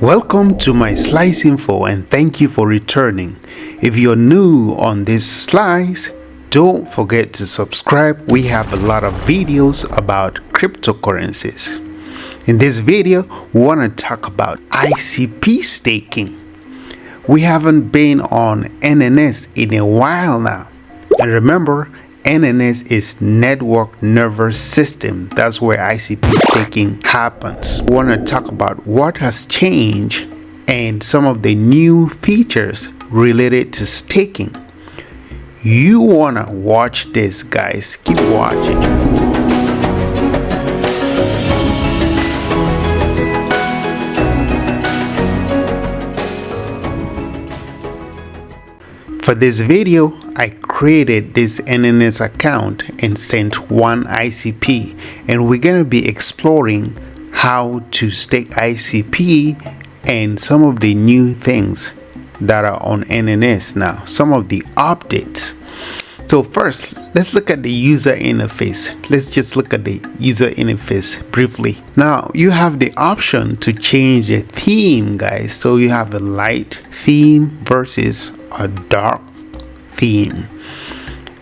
Welcome to my Slice Info and thank you for returning. If you're new on this slice, don't forget to subscribe. We have a lot of videos about cryptocurrencies. In this video, we want to talk about ICP staking. We haven't been on NNS in a while now. And remember, NNS is Network Nervous System. That's where ICP staking happens. We want to talk about what has changed and some of the new features related to staking. You want to watch this, guys. Keep watching. For this video, I created this NNS account and sent one ICP, and we're going to be exploring how to stake ICP and some of the new things that are on NNS now, some of the updates. So first, let's look at the user interface. Let's just look at the user interface briefly. Now, you have the option to change the theme, guys. So you have a light theme versus a dark theme.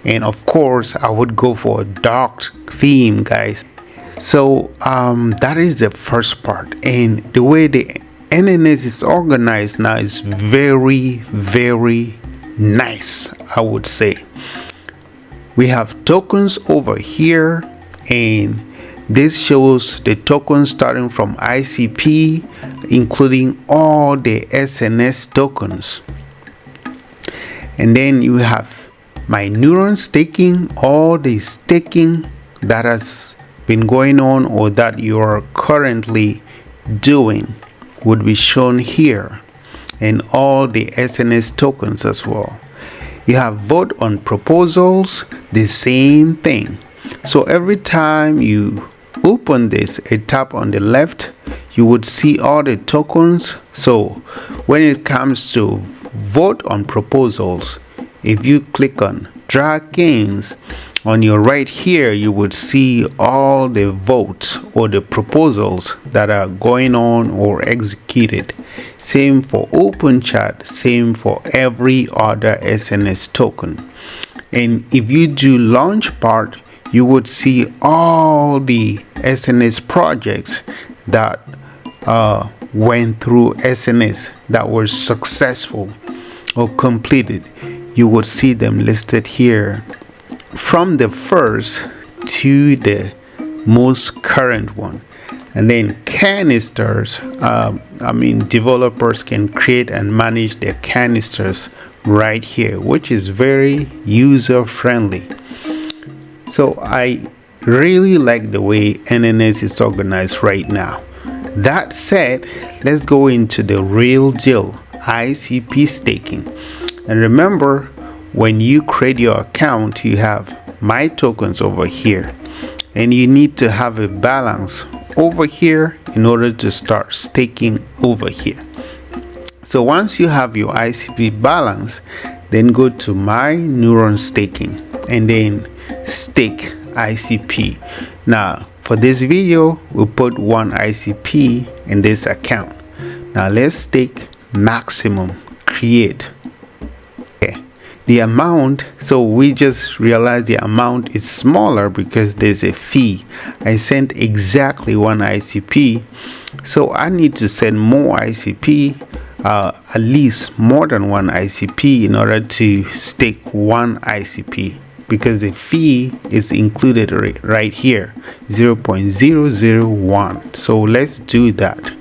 And of course, I would go for a dark theme, guys. So that is the first part. And the way the NNS is organized now is very, very nice, I would say. We have tokens over here, and this shows the tokens starting from ICP, including all the SNS tokens. And then you have my Neuron staking, all the staking that has been going on or that you are currently doing would be shown here, and all the SNS tokens as well. You have vote on proposals, the same thing. So every time you open this, a tap on the left, you would see all the tokens. So when it comes to vote on proposals, if you click on drag gains on your right here, you would see all the votes or the proposals that are going on or executed. Same for open chat, same for every other SNS token. And if you do launch part, you would see all the SNS projects that went through SNS that were successful or completed. You would see them listed here from the first to the most current one. And then canisters, developers can create and manage their canisters right here, which is very user friendly. So I really like the way NNS is organized right now. That said, let's go into the real deal, ICP staking. And remember, when you create your account, you have my tokens over here, and you need to have a balance over here in order to start staking over here. So once you have your ICP balance, then go to my Neuron staking and then stake ICP. Now for this video, we'll put one ICP in this account. Now let's stake maximum, create. The amount, so we just realized the amount is smaller because there's a fee. I sent exactly one ICP, so I need to send more ICP, at least more than one ICP in order to stake one ICP, because the fee is included right here, 0.001. So let's do that.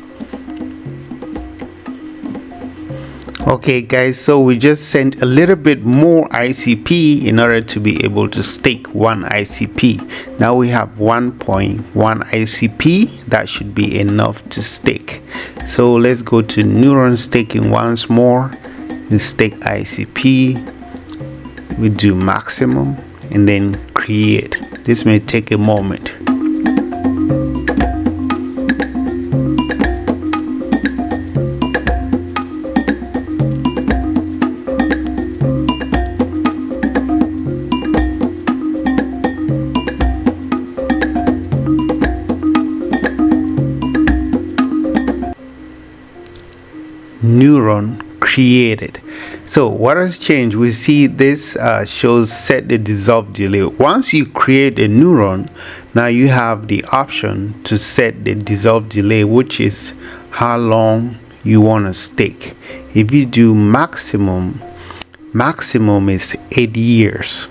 Okay guys, so we just sent a little bit more ICP in order to be able to stake one ICP. Now we have 1.1 ICP. That should be enough to stake. So let's go to Neuron staking once more. The stake ICP. We do maximum and then create. This may take a moment. neuron created. So what has changed? We see this shows set the dissolve delay. Once you create a neuron, now you have the option to set the dissolve delay, which is how long you want to stake. If you do maximum is 8 years.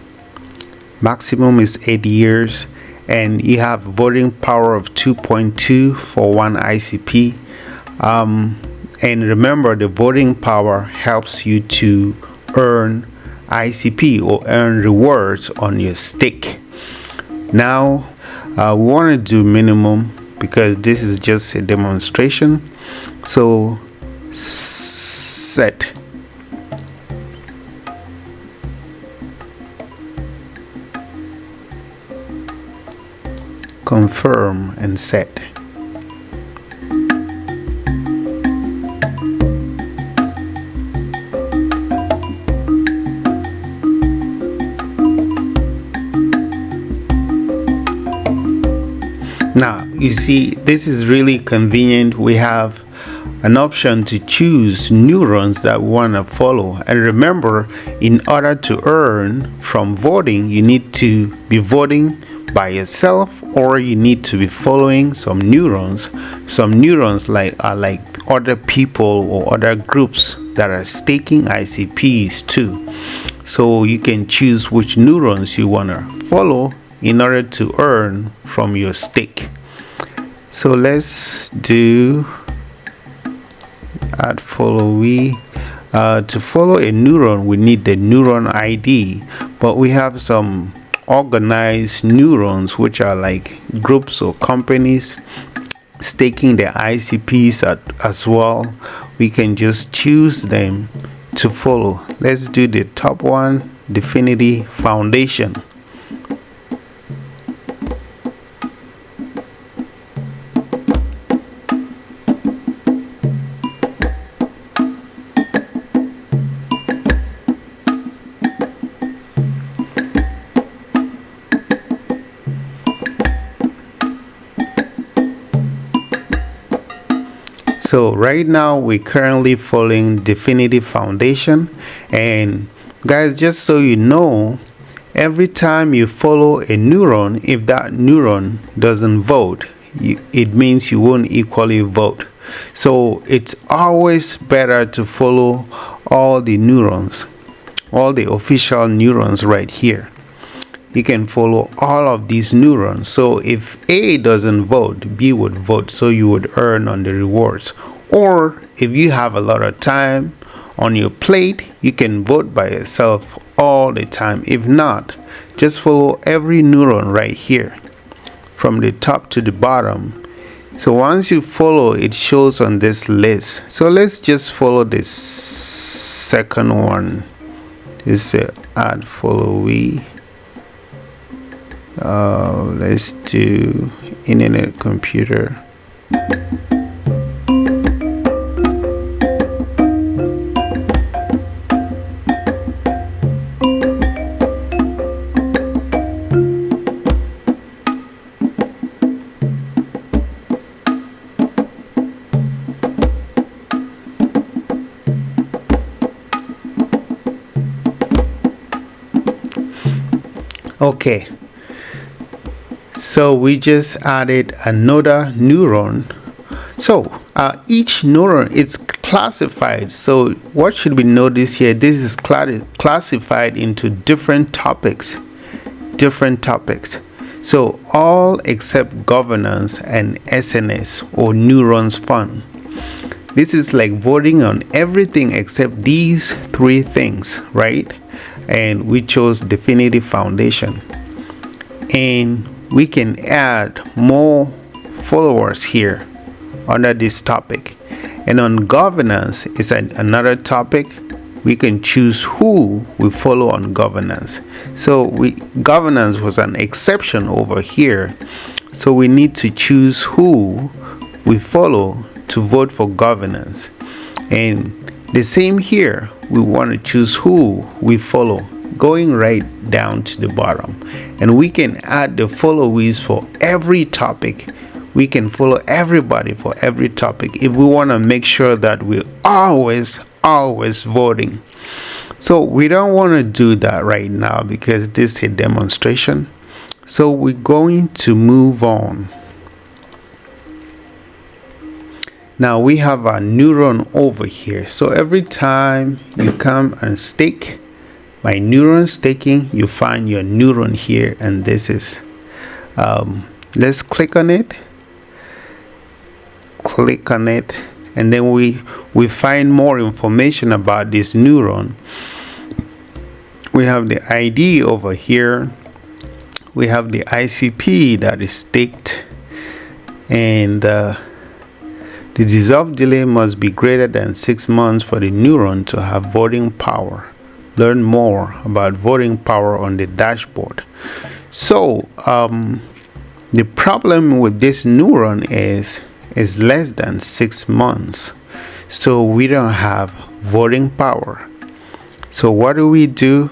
Maximum is 8 years, and you have voting power of 2.2 for one ICP. And remember, the voting power helps you to earn ICP or earn rewards on your stake. Now we want to do minimum because this is just a demonstration. So set. Confirm and set. Now you see, this is really convenient. We have an option to choose neurons that we want to follow, and remember, in order to earn from voting, you need to be voting by yourself, or you need to be following some neurons like other people or other groups that are staking ICPs too. So you can choose which neurons you want to follow in order to earn from your stake. So let's do add Followee. To follow a neuron, we need the neuron ID, but we have some organized neurons which are like groups or companies staking their ICPs as well. We can just choose them to follow. Let's do the top one, Definity Foundation. So right now we're currently following Definity Foundation, and guys, just so you know, every time you follow a neuron, if that neuron doesn't vote, it means you won't equally vote. So it's always better to follow all the neurons, all the official neurons right here. You can follow all of these neurons. So if A doesn't vote, B would vote, so you would earn on the rewards. Or if you have a lot of time on your plate, you can vote by yourself all the time. If not, just follow every neuron right here from the top to the bottom. So once you follow, it shows on this list. So let's just follow this second one. This is add Followee. Let's do internet computer. Okay, so we just added another neuron. So each neuron is classified. So what should we notice here? This is classified into different topics. So all except governance and SNS or neurons fund. This is like voting on everything except these three things, right? And we chose Definity Foundation, and we can add more followers here under this topic. And on governance is another topic. We can choose who we follow on governance. So governance was an exception over here, so we need to choose who we follow to vote for governance. And the same here, we want to choose who we follow, going right down to the bottom. And we can add the followees for every topic we can follow everybody for every topic if we want to make sure that we're always voting. So we don't want to do that right now because this is a demonstration. So we're going to move on. Now we have a neuron over here. So every time you come and stake, my neuron staking, you find your neuron here, and this is let's click on it, and then we find more information about this neuron. We have the ID over here, we have the ICP that is staked, and the dissolve delay must be greater than 6 months for the neuron to have voting power. Learn more about voting power on the dashboard. So the problem with this neuron is less than 6 months, so we don't have voting power. So what do?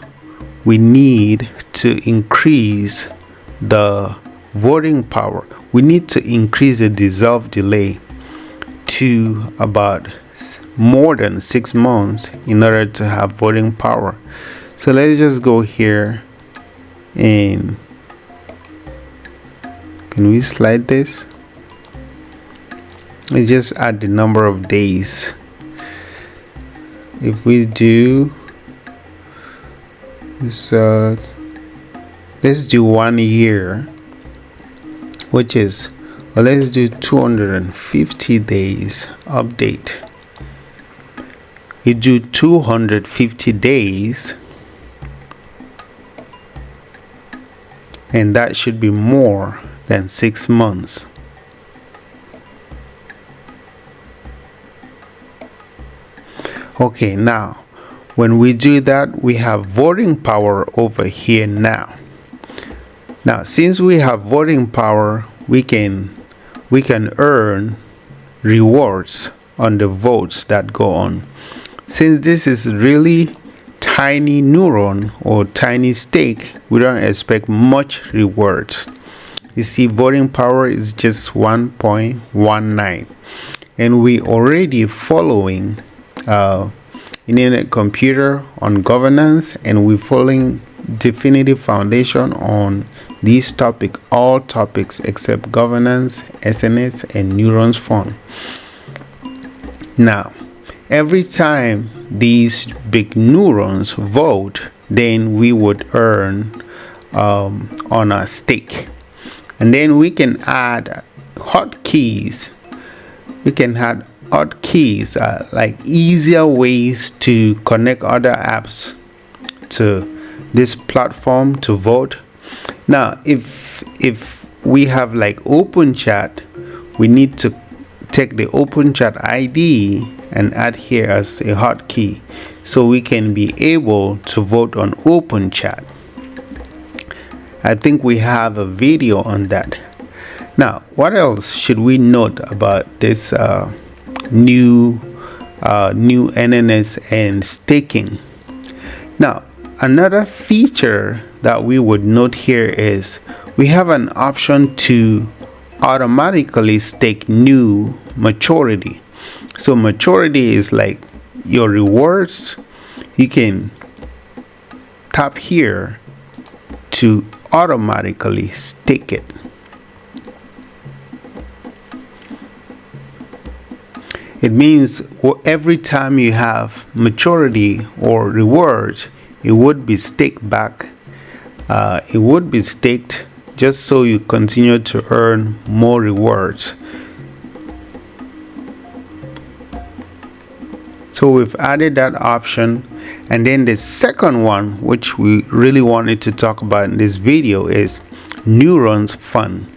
We need to increase the voting power. We need to increase the dissolve delay to about more than 6 months in order to have voting power. So let's just go here, and can we slide this? Let's just add the number of days. If we do this, let's do 1 year, which is, well, let's do 250 days update. You do 250 days, and that should be more than 6 months. Okay, now when we do that, we have voting power over here now. Now since we have voting power, we can earn rewards on the votes that go on. Since this is really tiny neuron or tiny stake, we don't expect much rewards. You see, voting power is just 1.19, and we already following Internet Computer on governance, and we're following Definitive Foundation on these topics, all topics except governance, SNS, and Neurons Fund. Now every time these big neurons vote, then we would earn on our stake, and then we can add hotkeys. We can add hotkeys, like easier ways to connect other apps to this platform to vote. Now if we have like open chat, we need to take the open chat ID and add here as a hotkey, so we can be able to vote on open chat. I think we have a video on that. Now what else should we note about this new NNS and staking? Now another feature that we would note here is we have an option to automatically stake new maturity. So maturity is like your rewards. You can tap here to automatically stake it. It means every time you have maturity or rewards, it would be staked back. It would be staked just so you continue to earn more rewards. So we've added that option, and then the second one, which we really wanted to talk about in this video, is Neurons Fund.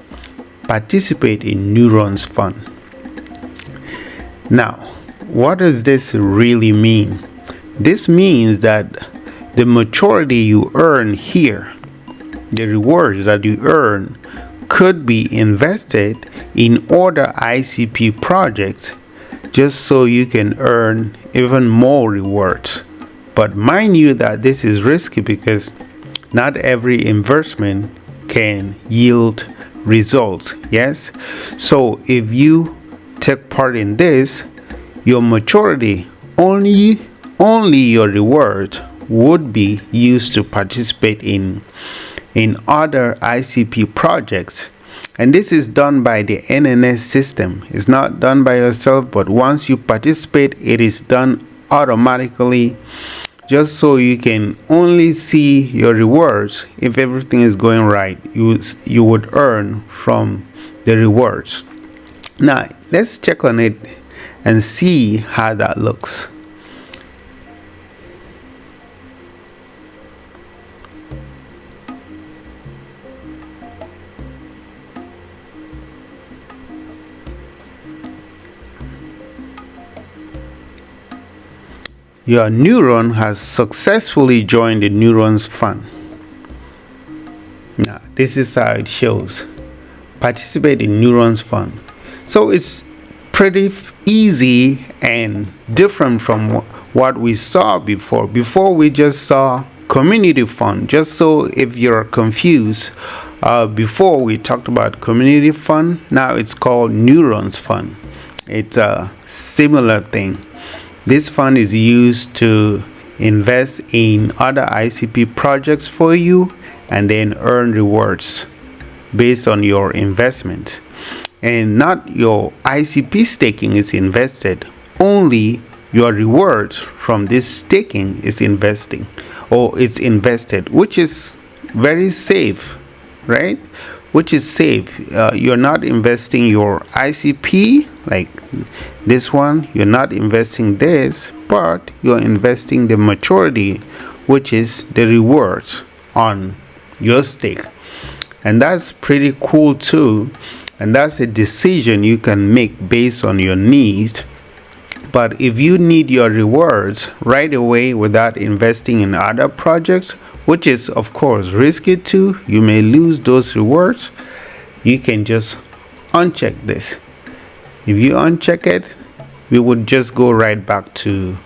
Participate in Neurons Fund. Now, what does this really mean? This means that the maturity you earn here, the rewards that you earn, could be invested in other ICP projects just so you can earn even more rewards. But mind you that this is risky because not every investment can yield results. Yes, so if you take part in this, your maturity, only your reward would be used to participate in other ICP projects. And this is done by the NNS system. It's not done by yourself, but once you participate, it is done automatically, just so you can only see your rewards. If everything is going right, you would earn from the rewards. Now let's check on it and see how that looks. Your neuron has successfully joined the Neurons Fund. Now, this is how it shows. Participate in Neurons Fund. So it's pretty easy and different from what we saw before. Before we just saw community fund. Just so if you're confused, before we talked about community fund, now it's called Neurons Fund. It's a similar thing. This fund is used to invest in other ICP projects for you and then earn rewards based on your investment. And not your ICP staking is invested, only your rewards from this staking is invested, which is very safe, right? Which is safe. You're not investing your ICP like this one, you're not investing this, but you're investing the maturity, which is the rewards on your stake. And that's pretty cool too. And that's a decision you can make based on your needs. But if you need your rewards right away without investing in other projects, which is of course risky too, you may lose those rewards, you can just uncheck this. If you uncheck it, we would just go right back to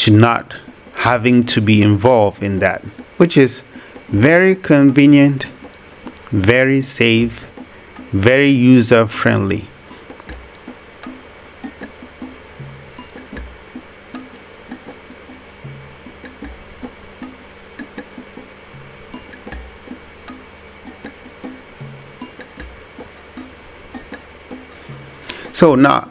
not having to be involved in that, which is very convenient, very safe, very user friendly. So now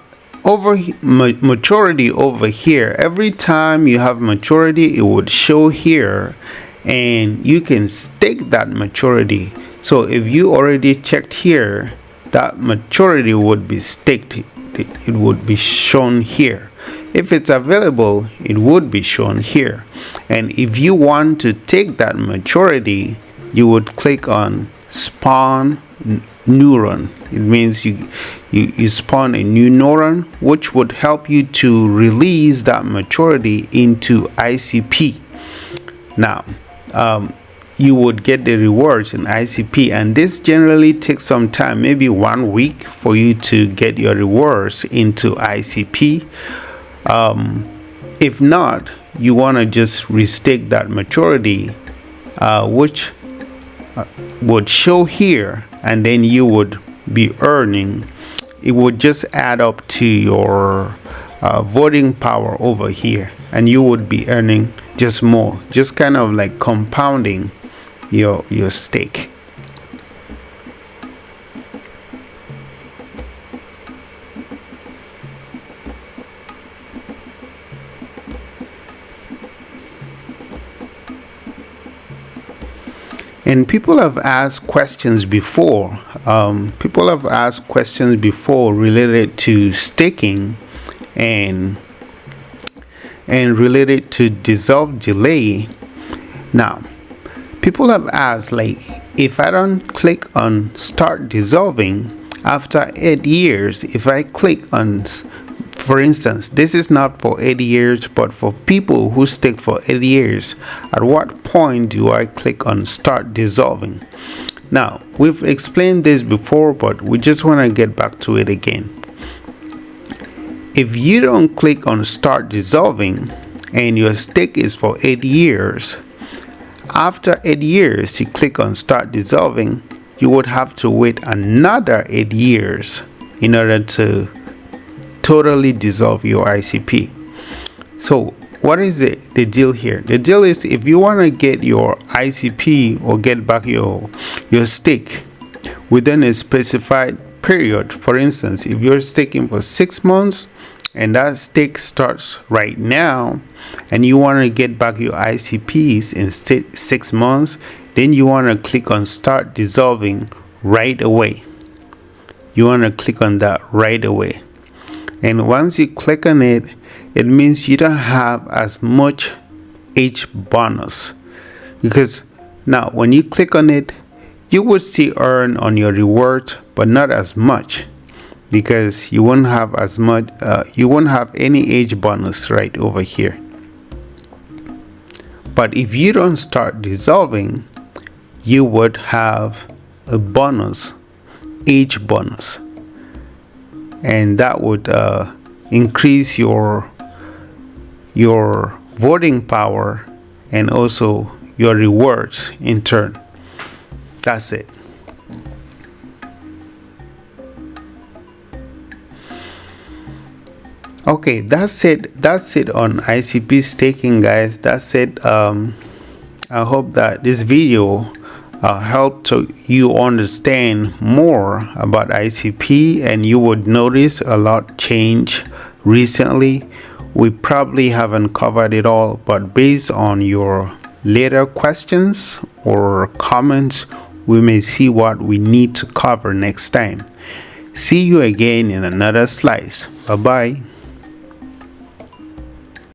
maturity over here, every time you have maturity, it would show here and you can stake that maturity. So if you already checked here, that maturity would be staked. It would be shown here. If it's available, it would be shown here. And if you want to take that maturity, you would click on spawn neuron. It means you spawn a new neuron, which would help you to release that maturity into ICP. Now, you would get the rewards in ICP, and this generally takes some time, maybe 1 week, for you to get your rewards into ICP. If not, you want to just restake that maturity, which would show here, and then you would be earning. It would just add up to your voting power over here, and you would be earning just more, just kind of like compounding your stake. And people have asked questions before. Related to staking and related to dissolve delay. Now, people have asked, like, if I don't click on start dissolving after 8 years, if I click on, for instance, this is not for 8 years, but for people who stake for 8 years, at what point do I click on start dissolving? Now, we've explained this before, but we just want to get back to it again. If you don't click on start dissolving and your stake is for 8 years, after 8 years you click on start dissolving, you would have to wait another 8 years in order to totally dissolve your ICP. So what is the deal here? The deal is, if you want to get your ICP or get back your stake within a specified period, for instance, if you're staking for 6 months and that stake starts right now and you want to get back your ICPs in 6 months, then you want to click on start dissolving right away. You want to click on that right away. And once you click on it, it means you don't have as much H bonus, because now when you click on it, you would still earn on your reward, but not as much, because you won't have as much, you won't have any H bonus right over here. But if you don't start dissolving, you would have a bonus, H bonus, and that would increase your voting power and also your rewards in turn. That's it. Okay, that's it on ICP staking, guys. That's it. I hope that this video helped you understand more about ICP, and you would notice a lot change recently. We probably haven't covered it all, but based on your later questions or comments, we may see what we need to cover next time. See you again in another slice. Bye bye.